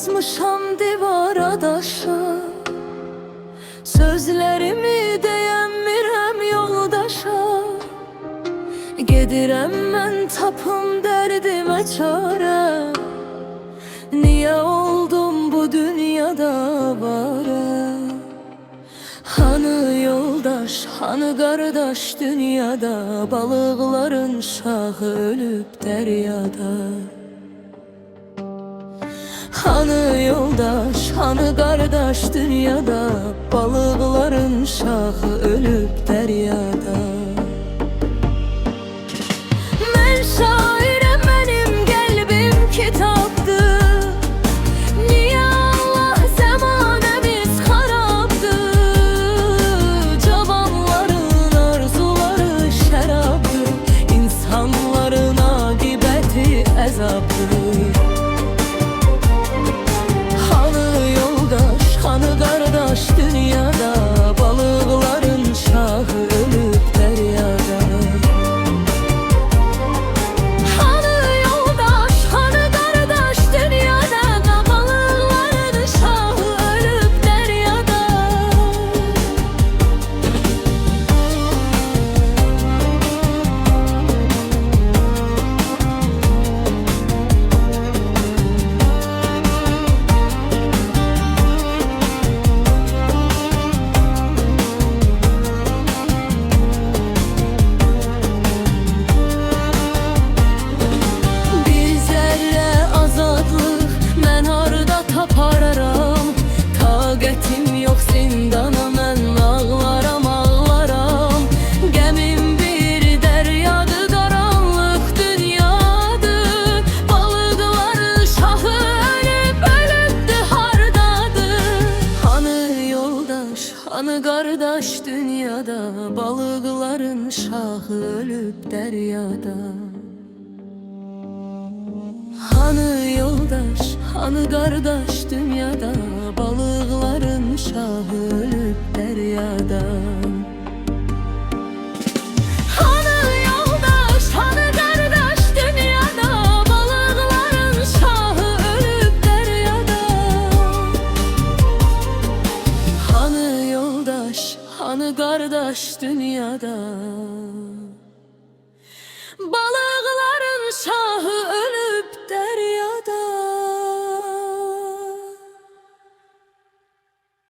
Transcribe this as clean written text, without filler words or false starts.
yazmışam divara daşa, sözlerimi deyəmirəm yoldaşa. Gedirəm mən tapım dərdimə çarə, niyə oldum bu dünyada varə? Hanı yoldaş, hanı qardaş dünyada, balıqların şahı ölüb dəryada. Hanı yoldaş, hanı qardaş dünyada, balıqların şahı ölüb dəryada. Mən şairəm, mənim qəlbim kitabdır. Niyə Allah zəmanəmiz xarabdır? Cavanların arzuları şərabdır, insanların aqibəti əzabdır. Hanı qardaş dünyada, balıqların şahı ölüb dəryada. Hanı yoldaş, hanı qardaş dünyada, balıqların şahı ölüb dəryada. Taqətim yox zindana, mən ağlaram, ağlaram. Gəmim bir dəryadır, qaranlıq dünyadır. Balıqların şahı ölüb, ölübdür hardadır? Hanı yoldaş, hanı qardaş dünyada, balıqların şahı ölüb dəryada. Hanı yoldaş, hanı qardaş dünyada, balıqların şahı ölüb dəryada. Hanı yoldaş, hanı qardaş dünyada, balıqların şahı ölüb dəryada. Hanı yoldaş, hanı qardaş dünyada.